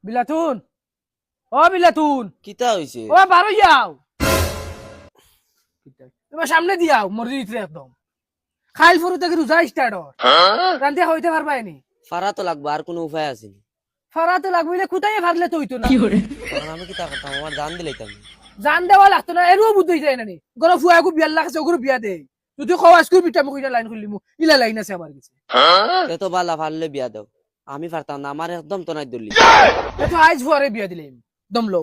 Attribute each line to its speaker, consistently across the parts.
Speaker 1: বিলাতুন বিলাতুন
Speaker 2: কিতা হইছে?
Speaker 1: বারো যাও তোমার সামনে দিয়াও মসজিদ একদম খাইল ফুরু থেকে রোজা স্টার্ট রান্ধিয়া হইতে পারবা নি
Speaker 2: ফারা তো লাগবে, আর কোনো উপায় আছে নি?
Speaker 1: ফারাতে লাগবে কোথায় ফারলে তো হইতো না
Speaker 2: তখন আমি কিতা করতাম, আমার জান দিলাইতাম।
Speaker 1: জান দেওয়া লাগতো না এরও বুদ্ধি যায় না নি গরম ফুয়াকু বিয়ার লাগছে ওগুলো বিয়া দে যদি খওয়াজ করে পিঠা মুখ লাইন খুললি ইলা লাইন আছে আমার কাছে
Speaker 2: এত বালা ফারলে বিয়া দাও, আমি পারতাম না, আমার একদম তো নাই দলি।
Speaker 1: এত আইজ ফুয়ারে বিয়া দিলাম দম লো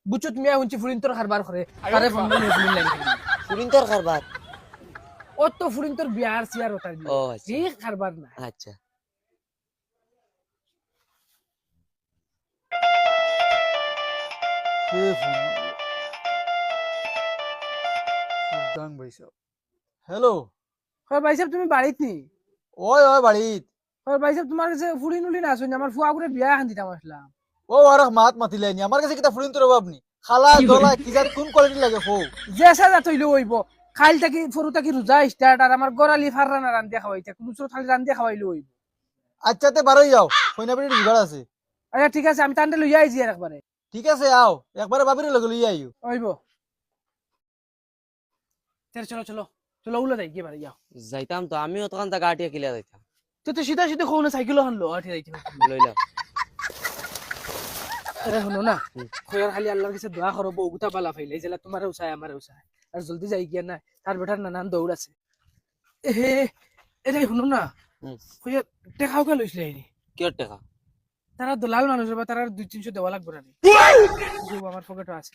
Speaker 1: বুঝছো তুমি হুঁচি ফুরিন তোর খারবার করে তারে ফোন করে ফুরিন লাইন খুললি
Speaker 2: ফুরিন তোর খারবার?
Speaker 1: ও তো ফুরিন তোর বিয়ার সিয়ার ওটার বিয়া
Speaker 2: ও আচ্ছা
Speaker 1: ঠিক খারবার না
Speaker 2: আচ্ছা।
Speaker 3: হ্যালো,
Speaker 1: হয় ভাই সাহেব তুমি বাড়িত নি
Speaker 3: ওই ওই বাড়িত
Speaker 1: হয় ভাই সাহেব তোমার কাছে ফুরিন উলি না শুনি আমার ফুয়া করে বিয়া এখন দিতাম আসলাম
Speaker 3: ও আর মাত মাতিলে নি আমার কাছে কিটা ফুরিন তোর অভাব নি খালা দলা কি জাত কোন কোয়ালিটি লাগে হো
Speaker 1: জেসা যা তৈলে হইব খাইল থাকি ফরু থাকি রোজা স্টার্ট আর আমার গড়ালি ফাররা না রান্দিয়া খাওয়াইতে দুসরো খালি রান্দিয়া খাওয়াইলে হইব
Speaker 3: আচ্ছা তে বারোই যাও কইনা বেটি জুগাড় আছে।
Speaker 1: আচ্ছা ঠিক আছে আমি তান্ডে লইয়া আইছি আর একবারে
Speaker 3: ঠিক আছে আও একবারে বাবির লগে লইয়া আইও।
Speaker 1: হইব চলো চলো চলো উলে যাই কি বাড়ি যাও
Speaker 2: যাইতাম তো, আমিও তখন তা গাটিয়া কিলা যাইতাম।
Speaker 1: তো সিধা সিধা খোনে সাইকেল হানলো আঠি যাইতে
Speaker 2: লইলাম।
Speaker 1: আরে শুনো না খয়ার খালি আল্লাহর কাছে দোয়া করো বউগুতা বালা ফাইলে যেলা তোমার উসায় আমার উসায় আর জলদি যাই গিয়া না তার বেটার নানান দৌড় আছে এ এরে শুনো না খয়ার টেকাও কে লইছিলে আইনি
Speaker 2: কিয় টাকা?
Speaker 1: তারা দলাল মানুষ বা তারা 200-300 দেওয়া লাগবে না আমার পকেটে আছে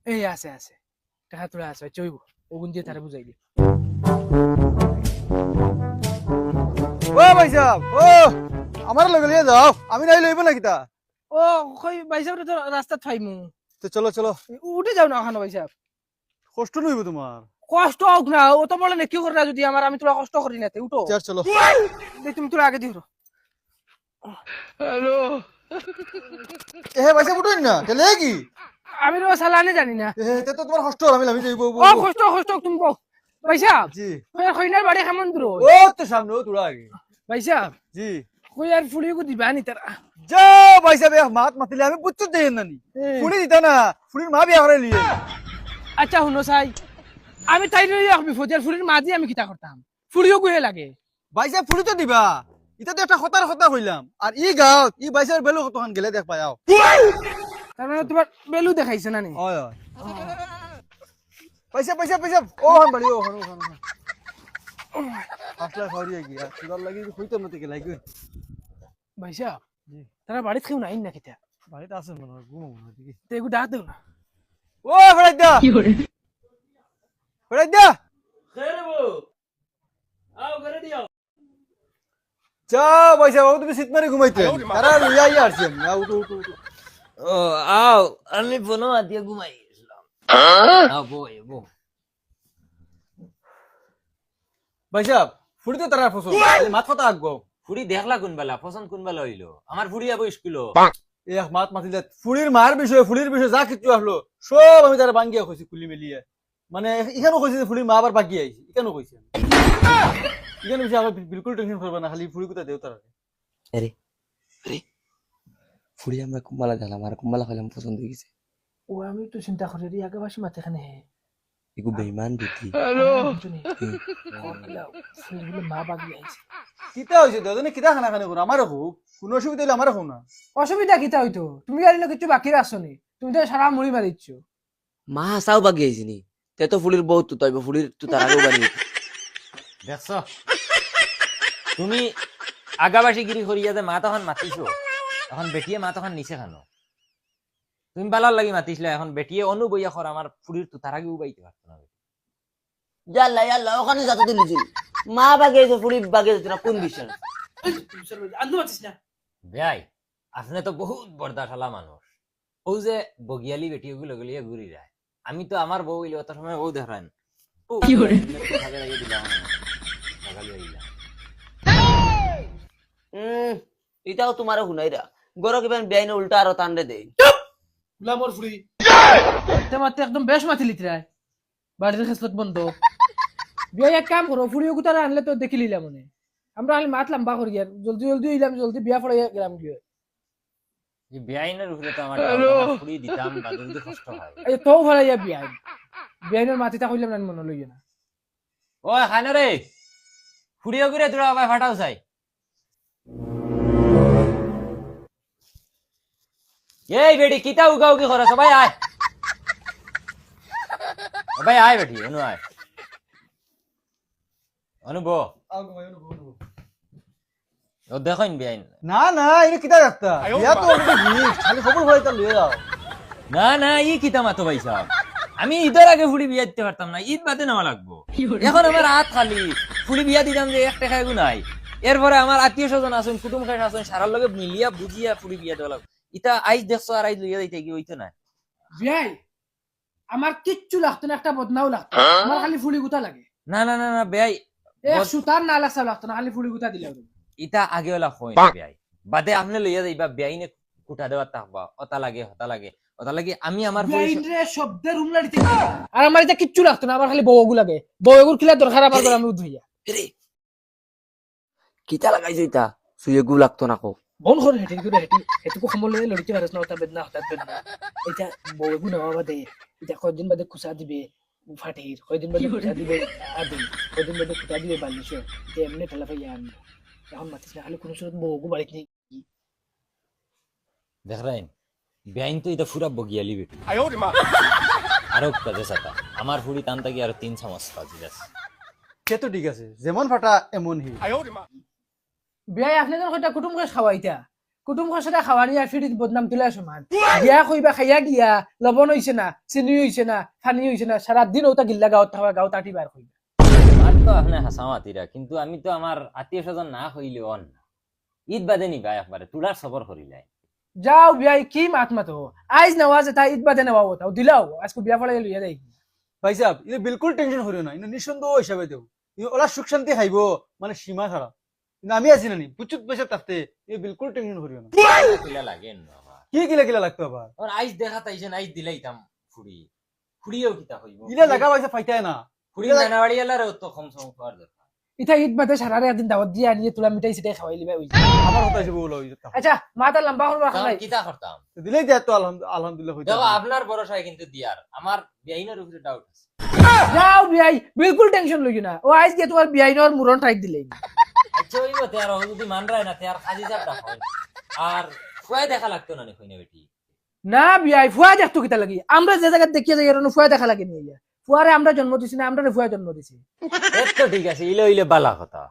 Speaker 1: এই আছে আছে টাকা তোলা আছে চইব ওগুন দিয়ে তারা বুঝাই দি
Speaker 3: ও ভাই সাহেব ও আমার লগে লইয়া যাও আমি নাই লইব না কিটা।
Speaker 1: ও কই ভাই সাহেব তো রাস্তা থাইমু
Speaker 3: তো চলো চলো
Speaker 1: উঠে যাও না ওখানে ভাই সাহেব
Speaker 3: কষ্ট নইব তোমার।
Speaker 1: কষ্ট হোক না ও তো বলে না কি করে না যদি আমার আমি তোরা কষ্ট করি না উঠো
Speaker 3: চার চলো
Speaker 1: দেখ তুমি তোরা আগে দিও হ্যালো
Speaker 3: এ ভাই সাহেব উঠুন না চলে কি
Speaker 1: আমি তো সালানে জানি না
Speaker 3: এ তে তো তোমার কষ্ট আমি লামি যাইব
Speaker 1: ও কষ্ট তুমি বল ভাই সাহেব
Speaker 3: জি
Speaker 1: কইনার বাড়ি কেমন দূর
Speaker 3: ও তো সামনে ও তোরা আগে
Speaker 1: ভাই সাহেব
Speaker 3: জি
Speaker 1: কই আর ফুলিয়ে কো দিবা নি তারা
Speaker 3: যাও ভাই সাহেব এক মাত মাতিলে আমি বুঝতে দেই না নি ফুলি দিতা না ফুলির মা বিয়া করে লিয়ে।
Speaker 1: আচ্ছা শুনো চাই আমি তাই লই রাখবি ফতিয়ার ফুলির মাঝি আমি কিতা করতাম ফুলিও গুহে লাগে
Speaker 3: ভাই সাহেব ফুলি তো দিবা এটা তো একটা কথার কথা কইলাম আর ই গাঁৱত ই ভাই সাহেব বেলু কতখান গেলে দেখ পাই আও
Speaker 1: তার মানে তোমার বেলু দেখাইছে না নি
Speaker 3: হয় হয় পয়সা পয়সা পয়সা ও হান বাড়ি ও হান ও হান আসলা খাওয়ারি কি আর সুদার লাগি কইতে মতে কে লাগবে
Speaker 1: ভাই সাহেব
Speaker 3: জি
Speaker 1: তারা বাড়িতে কেউ নাই না কিতা
Speaker 3: বাড়িতে আছে মনে হয় ঘুমো মনে হয়
Speaker 1: তো এগু ডাক দেও না
Speaker 3: ও ফরাই দা কি করে ফরাই দা চা পয়সা বাবু তুমি সিট মারি ঘুমাইতে তারা লইয়া আই আসছেন না উঠো উঠো উঠো
Speaker 2: ও আও, আমি ফোনো দিয়ে ঘুমাই গেছিলাম। বো
Speaker 3: ভাই সাহেব ফুড়ি তো তারা ফসল মাত কথা আগবো
Speaker 4: ফুরি দেখলা কোন বেলা পছন্দ কোন বেলা হইলো আমার ফুরি যাবো স্কুল
Speaker 3: এক মাত মাতিলে ফুড়ির মার বিষয়ে ফুড়ির বিষয়ে যা কিছু আসলো সব আমি তারা বাঙ্গিয়া কইছি খুলি মেলিয়ে মানে এখানেও কইছে যে ফুড়ির মা আবার বাকি আইছি এখানেও কইছে এখানে বিষয়ে আবার বিলকুল টেনশন করবে না খালি ফুড়ি কোথা দেও তারা
Speaker 2: আরে আরে ফুড়ি আমরা কুম্বালা গেলাম, আর কুম্বালা খাইলাম পছন্দ হয়ে গেছে।
Speaker 1: ও আমি তো চিন্তা করি রে আগে বাসি মাতে খানে
Speaker 2: এগু বেইমান বিটি।
Speaker 1: হ্যালো ফুলিগুলো মা বাগি আইছে
Speaker 3: কিতা হইছে দাদা কিতা খানা খানে করো আমারও খুব কোনো অসুবিধা হইলে আমারও খুব না
Speaker 1: অসুবিধা কিতা হইতো তুমি আর কিছু বাকি রাখছো নি তুমি তো সারা মুড়ি মারিচ্ছ
Speaker 2: মা হাসাও বাকি আইছি নি, তে তো ফুলির বহুত তো তাইব, ফুলির তো তার আগেও বানিয়ে
Speaker 4: দেখছ তুমি আগাবাসী গিরি করিয়া যে মা তখন মাতিছো এখন বেটিয়ে মা তখন নিচে খানো তুমি বালার লাগি মাতিছিলা এখন বেটিয়ে অনুবইয়া কর আমার ফুরির তো তার আগে উবাইতে পারতো না
Speaker 2: জাল্লা জাল্লা ওখানে যাতে দিলিছিল মা বাগে আইছে ফুলি বাগে আইছে না কোন বিষয়
Speaker 1: আন্দু মাতিস না
Speaker 4: বেয়াই আপনি তো বহুত বর্দাশালা মানুষ ও যে বগিয়ালি বেটি ওগুলো গলিয়ে ঘুরি যায় আমি তো আমার বউ ইলে অত সময় বউ দেখান কি করে
Speaker 2: এটাও তোমার শুনাইরা গরো কিবেন বেআইনে উল্টা আরো তান্ডে দেই
Speaker 1: গুলামর ফুড়ি তে মাতে একদম বেশ মাতি লিতরায় বাড়ির খেসলত বন্ধ বিয়া এক কাম করো ফুড়িও গুতারা আনলে তো দেখি লিলাম মনে আমরা আলি মাত লম্বা করি আর জলদি জলদি ইলাম জলদি বিয়া পড়ে গেলাম গিয়ে
Speaker 4: এই বেআইনের উপরে তো আমার ফুড়ি দিতাম বা যদি কষ্ট হয়।
Speaker 1: এই তো ফেলাইয়া বিয়াইনের মাটিটা কইলাম না মনে লইয়া না।
Speaker 4: ও খানা রে ফুড়িও করে তোরা আবার ফাটাও চাই। এই বেটি কিতা উগা উগি করে সবাই আয়, সবাই আয় বেটি অনু আয়, অনুব ও দেখুন বেআইন।
Speaker 3: না না এটা কিতা রাখতা বিয়া তো অলরেডি ফিনিশ, খালি খবর হয় তা লয়ে যাও।
Speaker 4: না না ই কিতা মাতো ভাই সাহেব, আমি ঈদের আগে ফুড়ি বিয়া দিতে পারতাম না, ঈদ বাদে নেওয়া লাগবো। এখন আমার হাত খালি, ফুড়ি বিয়া দিতাম যে একটা খাই নাই। এরপরে আমার আত্মীয় স্বজন আসুন, কুটুম খাই আসুন, সারার লগে মিলিয়া বুঝিয়া ফুড়ি বিয়া দেওয়া লাগবে। ইটা আইজ দেখছো আর আইজ লইয়া দিতে কি হইতো না।
Speaker 1: বিয়াই আমার কিচ্ছু লাগতো না, একটা বদনাও লাগতো না। আমার খালি ফুলি গুতা লাগে।
Speaker 4: না না না না বেয়াই,
Speaker 1: এক সুতার না লাগছা লাগতো না, খালি ফুলি গুতা দিলে হবে।
Speaker 4: ইটা আগে ওলা হয় বেয়াই, বাদে আপনি লইয়া যাইবা বেআইনে কুটা দেওয়া থাকবা, অতা লাগে হতা লাগে অতা লাগে। আমি আমার
Speaker 1: বিয়াইন রে শব্দের রুম লাড়িতে আর আমার এটা কিচ্ছু লাগতো না, আমার খালি বউগু লাগে। বউগুর খিলা দরকার আমার করে আমি উধইয়া।
Speaker 2: কিতা লাগাইছে ইতা সুয়ে গু লাগতো না কো
Speaker 1: বন করে হেঁটে করে হেঁটে এটুকু সময় লয়ে লড়িতে পারিস না, ওটা বেদনা হঠাৎ বেদনা। এটা বউগু নেওয়া বাদে এটা কয়দিন বাদে খুচা দিবে ফাটির, কয়দিন বাদে খুচা দিবে আদি, কয়দিন বাদে খুচা দিবে বালিশ, এমনি ফেলা ফাইয়া আনবো। এখন মাতিস না, খালি কোনো সময় বউগু বাড়িতে নেই।
Speaker 4: দেখলেন বেআইন তো এটা ফুরা বগিয়ালি বেটি আরো কাজে সাথা আমার ফুড়ি টান থাকি আর 3 চামচ কাজি আছে।
Speaker 3: সে তো ঠিক আছে, যেমন ফাটা এমন হি।
Speaker 1: বিয়াই আপনি যখন কইটা কুটুম করে খাওয়াইতা, কুটুম করে সেটা খাওয়া নিয়ে ফিরিত বদনাম তুলে সমান। বিয়া কইবা খাইয়া গিয়া লবণ হইছে না, চিনি হইছে না, পানি হইছে না, সারা দিন ওটা গিল্লা গাঁত থাকা গাঁত আটি বার কইবা।
Speaker 4: আর তো আপনি হাসামাতিরা, কিন্তু আমি তো আমার আত্মীয় স্বজন না হইলে অন না। ঈদ বাদে নিবা একবারে তুলার সবর করিলাই।
Speaker 1: যাও বিয়াই কি মাত মাতো আইজ নেওয়া যে তা ঈদ বাদে নেওয়া ওটাও দিলাও আজকে বিয়া ফলাই লইয়া যাই।
Speaker 3: ভাই সাহেব এটা বিলকুল টেনশন করিও না, এটা নিঃসন্দেহ হিসাবে দেও। ওলা সুখ শান্তি খাইব মানে সীমা ছাড়া। কিন্তু আমি আছি না নি পুচুত পয়সা থাকতে, এ বিলকুল টেনশন করিও না।
Speaker 4: কিলা লাগে না আমার
Speaker 3: কি কিলা কিলা লাগতো আবার?
Speaker 4: আর আইজ দেখা তাইছেন আইজ দিলাইতাম ফুড়ি, ফুড়িও কিতা হইব
Speaker 3: ইলা লাগা পয়সা পাইতাই না।
Speaker 4: ফুড়ি নানাবাড়ি এলারে তো কম সম খাওয়ার দরকার।
Speaker 1: ইটা ঈদ বাদে সারারে একদিন দাওয়াত দিয়ে আনিয়ে তুলা মিঠাই সিটাই খাওয়াই লিবা হইছে।
Speaker 3: আমার কথা হিসেবে ওলা হইছে।
Speaker 1: আচ্ছা মাথা লম্বা করবা
Speaker 4: তখন
Speaker 1: খালাই
Speaker 4: কিতা করতাম
Speaker 3: দিলেই দেয় তো আলহামদুলিল্লাহ হইতো।
Speaker 4: দেখো আপনার ভরসায় কিন্তু দিয়ার আমার বেআইনের উপরে ডাউট আছে।
Speaker 1: যাও বিয়াই বিলকুল টেনশন লই না, ও আইজ গিয়ে তোমার বিয়াইনর মুরন টাইট দিলেই।
Speaker 4: আচ্ছা হইব তেয়ার যদি মান রায় না তেয়ার কাজী চাপ রাখো আর ফুয়াই দেখা লাগতো না নি কইনা বেটি।
Speaker 1: না বিয়াই ফুয়া দেখতো কিতা লাগি, আমরা যে জায়গা দেখিয়ে যাই এরনো ফুয়া দেখা লাগে নিয়ে ফুয়ারে আমরা জন্ম দিছি না, আমরা ফুয়া জন্ম দিছি।
Speaker 4: এর তো ঠিক আছে, ইলে ইলে বালা কথা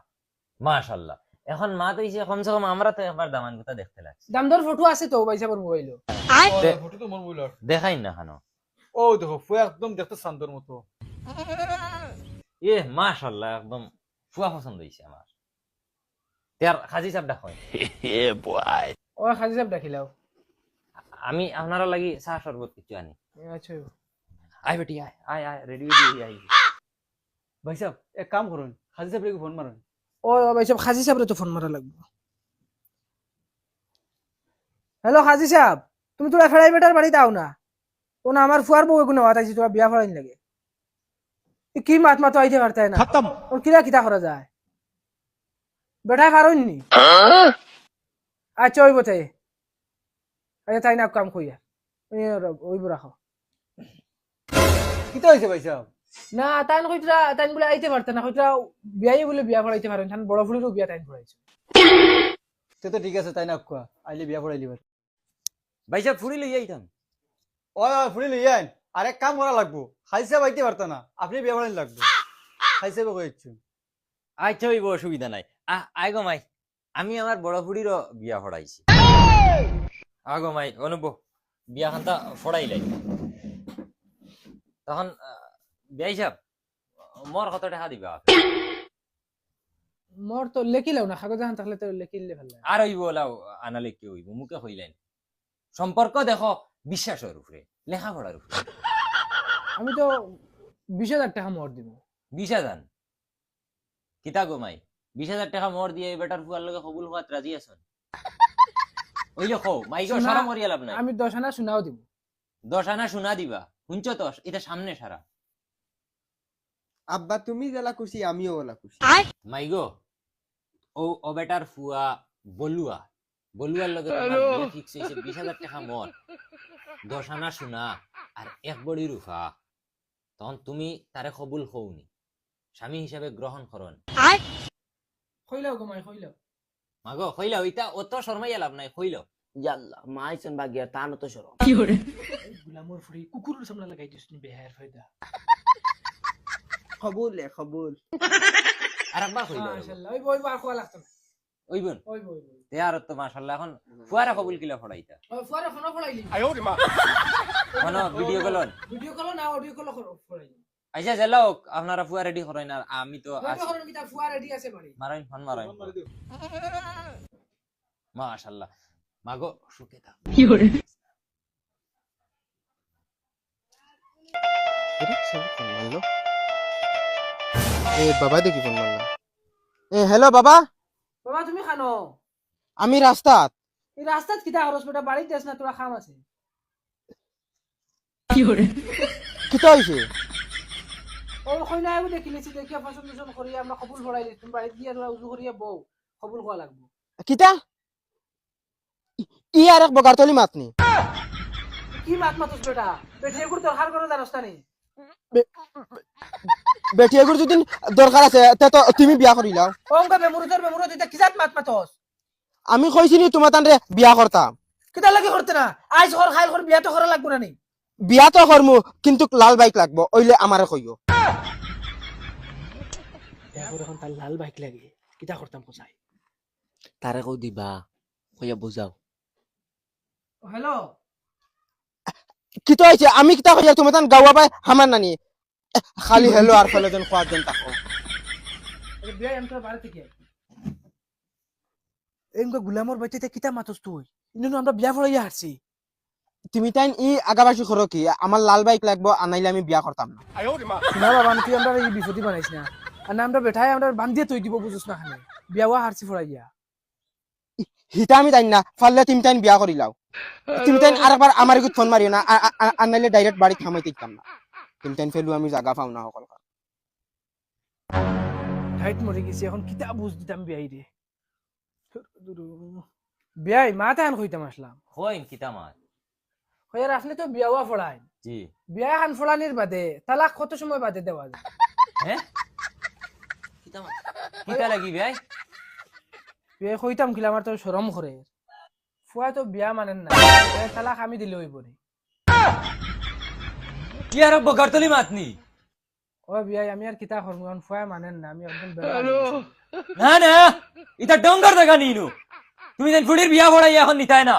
Speaker 4: মাশাআল্লাহ। এখন মা তো ইসে কমসে কম আমরা তো একবার দামান কথা দেখতে লাগছি।
Speaker 1: দামদর ফটো আছে তো বাইসাবর মোবাইলও
Speaker 3: ফটো তো মোর বইলার।
Speaker 4: দেখাই না খানো।
Speaker 3: ও দেখো ফুয়া একদম দেখতে শান্তর মতো।
Speaker 4: এ মাশাআল্লাহ একদম ফুয়া পছন্দ হইছে আমার। তেয়ার কাজী চাপ রাখো।
Speaker 1: ও খাজি সাহেব দেখিলাও।
Speaker 4: আমি আপনারা লাগি চা শরবত কিছু আনি।
Speaker 1: আচ্ছা
Speaker 4: আয় বেটি আয় আয় আয় রেডি রেডি আয়।
Speaker 3: ভাই সাহেব এক কাম করুন, হাজি সাহেবকে ফোন মারুন।
Speaker 1: ও বাইসাব খাজি সাহেবরে তো ফোন মারা লাগবে। হ্যালো খাজি সাহেব, তুমি তোরা ফেরাই বেটার বাড়িতে আও না। ও না আমার ফুয়ার বউ কোনো আতাইছি, তোরা বিয়া ফেরাইন লাগে। কি মাত মাতো আইতে পারতাই না, ওর কিরা কিতা করা যায় বেটা কারণ নি। আচ্ছা ওই বতে আচ্ছা তাই না কাম কইয়া ওইব রাখো।
Speaker 3: কিতা হইছে ভাই সাহেব?
Speaker 1: না তাইন কইতরা তাইন বলে আইতে পারতা না, কইতরা বিয়াই বলে বিয়া ফেরাইতে পারেন, তান বড় ফুলিরও বিয়া তাইন ফেরাইছে।
Speaker 3: তে তো ঠিক আছে, তাই না কোয়া আইলে বিয়া পড়াইলি ভাই।
Speaker 4: ভাই সাহেব ফুড়ি লই আইতাম।
Speaker 3: ওই ওই ফুড়ি লই আইন, আর এক কাম করা লাগবো। হাজি সাহেব আইতে পারতো না, আপনি বিয়া পড়াইলি লাগবে। হাজি সাহেব কইছো।
Speaker 4: আচ্ছা হইব অসুবিধা নাই। আয় গো মাই, আমি আমার বড় ফুড়িরও বিয়া ফড়াইছি। আগো মাই অনুভব বিয়া খানটা ফড়াইলাই। তখন বিয়াই সাহেব মোর কত টাকা দিবা?
Speaker 1: মোর তো লেখিলাও না, কাগজ এখন থাকলে তো লেখিলে ভালো লাগে।
Speaker 4: আর হইব ওলাও আনালে কি হইব, মুখে হইলেন। সম্পর্ক দেখো বিশ্বাসের উপরে, লেখাপড়ার উপরে।
Speaker 1: আমি তো 20,000 টাকা মোর দিব।
Speaker 4: 20,000 কিতা গো মাই? 20,000 টাকা মোর দিয়ে বেটার ফুয়ার লগে কবুল হওয়াত রাজি আছেন? ওইলে কও মাইগো সারা মরিয়া লাভ নাই।
Speaker 1: আমি 10 আনা শোনাও দিব।
Speaker 4: 10 আনা শোনা দিবা শুনছ তো? এটা সামনে সারা
Speaker 5: আব্বা তুমি জেলা খুশি আমিও ওলা খুশি।
Speaker 4: মাইগো ও ও বেটার ফুয়া বলুয়া বলুয়ার লগে তোমার ফিক্স হইছে 20,000 টাকা মত 10 আনা সোনা আর 1 বড়ি রূপা তখন তুমি তারে কবুল হওনি স্বামী হিসাবে গ্রহণ করন
Speaker 1: কইলাও গমাই কইলাও
Speaker 4: মাগো কইলা ওইটা অত শর্মাইয়া লাভ নাই কইলো
Speaker 2: ইয়াল্লা মাইছেন বাগিয়া তা তো সরম
Speaker 1: গুলামর ফুড়ি কুকুরের সামনে লাগাই দিস নি বেহার ফায়দা
Speaker 5: কবুল কবুল
Speaker 4: আর আব্বা কইলো
Speaker 1: মাশাআল্লাহ ওই বই আর কোয়া লাগতো না
Speaker 4: ওই বোন
Speaker 1: ওই বই
Speaker 4: তে আর তো মাশাআল্লাহ এখন ফুয়ারা কবুল কিলা ফড়াইতা
Speaker 1: ওই ফুয়ারা ফোন ফড়াইলি
Speaker 4: কোন ভিডিও কলন
Speaker 1: ভিডিও কল না অডিও কল ফড়াইলি
Speaker 4: আচ্ছা যাও আপনারা ফুয়া রেডি করেন আর আমি তো
Speaker 1: ভিডিও কল কি তা ফুয়া রেডি আছে বাড়ি
Speaker 4: মারাইন ফোন মারাইন মাশাআল্লাহ মাগো সুখে থাক
Speaker 5: এ বাবা দেখি ফোন মারলাম হ্যালো বাবা
Speaker 1: বাবা তুমি খানো
Speaker 5: আমি রাস্তাত
Speaker 1: এই রাস্তাত কিটা হরস বেটা বাড়িতে আস না তোরা খাম আছে
Speaker 5: কিতা হইছে
Speaker 1: ও কইনা আমি দেখিলেছি দেখিয়া পছন্দ করি আমরা কবুল ফড়াইলি তুমি বাড়িতে গিয়া তোরা উজু করিয়া বউ কবুল হওয়া লাগবে
Speaker 5: কিতা ই আর এক বগারতলি মাতনি
Speaker 1: কি মাত মাতুস বেটা পেটে গুড় দরকার করে জানোস না নি
Speaker 5: বেটি এগুর যদি দরকার আছে তে তো তুমি বিয়া করিলাও
Speaker 1: ওমকা বেমুরুত এটা কি জাত মাত মাতস
Speaker 5: আমি কইছিনি তোমার তানরে বিয়া করতাম
Speaker 1: কিটা লাগি করতে না আইজ ঘর খাইল করে বিয়া তো করা লাগবে না নি
Speaker 5: বিয়া তো করমু কিন্তু লাল বাইক লাগবো ওইলে আমারে কইও
Speaker 1: এখন এখন তার লাল বাইক লাগে কিটা করতাম কোসাই
Speaker 2: তারে কও দিবা কইয়া বুঝাও
Speaker 1: হ্যালো
Speaker 5: কিতা হইছে আমি কিতা কইয়া তোমার তান গাওয়া পাই হামার নানি খালি হেলো আর ফেলে দেন খোয়ার দেন তাকো
Speaker 1: বিয়া এমটার বাড়ি থেকে এমকা গুলামর বাইতে কিটা মাতস তুই ইনো আমরা বিয়া ফড়াইয়া হারছি
Speaker 5: তুমি তাই ই আগাবাসী করো কি আমার লাল বাইক লাগবো আনাইলে আমি বিয়া করতাম না
Speaker 1: না বাবা তুই আমরা এই বিপত্তি বানাইছ না আর না আমরা বেঠাই আমরা বান্ধিয়ে তুই দিব বুঝছ না খানে বিয়াওয়া হারছি ফড়াইয়া
Speaker 5: হিতা আমি তাই না ফাললে তুমি তাই বিয়া করিলাও তুমি তাই আরেকবার আমার গুত ফোন মারিও না আনাইলে ডাইরেক্ট বাড়ি থামাইতে দিতাম না তুমি তাই ফেলু আমি জায়গা পাও না সকল
Speaker 1: ঠাইট মরে গেছি এখন কিতা বুঝ দিতাম বিয়াই রে বিয়াই মা তাহান কইতাম আসলাম
Speaker 4: হইন কিতা মাত
Speaker 1: হইয়ার আপনি তো বিয়াওয়া ফড়াই
Speaker 4: জি
Speaker 1: বিয়া খান ফড়ানির বাদে তালাক কত সময় বাদে দেওয়া যায়
Speaker 4: হ্যাঁ কিতা লাগি ভাই
Speaker 1: বিয়া কইতাম কিলা আমার তো শরম করে ফুয়া তো বিয়া মানেন না তালাক আমি দিলে হইব রে
Speaker 4: কি আর বগারতলি মাতনি
Speaker 1: ও বিয়াই আমি আর কিতা করবো কারণ ফুয়া মানেন না আমি একদম
Speaker 4: না না এটা ডঙ্গার দেখা নিনু তুমি যেন ফুড়ির বিয়া ফড়াই এখন নিতাই না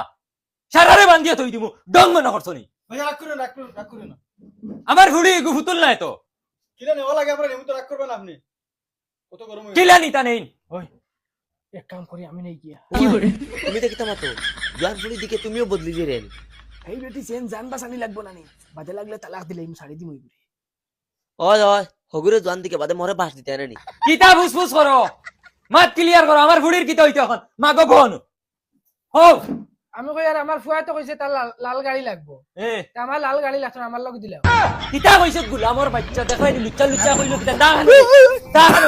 Speaker 4: সারারে বান্ধিয়া থই দিমু ডং মনে করছো নি
Speaker 3: ভাইয়া রাগ করে না
Speaker 4: আমার ফুড়ি ফুতুল নাই তো
Speaker 3: কিলা নেওয়া লাগে আমরা নেমু তো রাগ করবেন আপনি কত গরম হয়ে
Speaker 4: কিলা নিতা নেই
Speaker 1: ওই এক কাম করি আমি নেই গিয়া
Speaker 2: তুমি তো কিতা মাতো জোয়ান ফুড়ির দিকে তুমিও বদলি দিলেন
Speaker 1: এই বেটি চেন জান বাসানি লাগবো না নি বাদে লাগলে তালাক দিলে আমি ছাড়ি দিম ওইগুলি
Speaker 2: ওই ওই হগুরে জোয়ান দিকে বাদে মরে বাস দিতে আনেনি
Speaker 4: কিতা ফুসফুস করো মাত ক্লিয়ার করো আমার ফুড়ির কিতা হইতো এখন মাগো বোন হো
Speaker 1: আমি কই আর আমার ফুয়া তো কইছে তার লাল গাড়ি লাগবো
Speaker 4: এ
Speaker 1: তা আমার লাল গাড়ি লাগতো না আমার লগে দিলাও
Speaker 4: কিতা কইছ গুলামর বাচ্চা দেখাই লুচ্চা লুচ্চা কইলো কিতা দাঁড়ান দাঁড়ান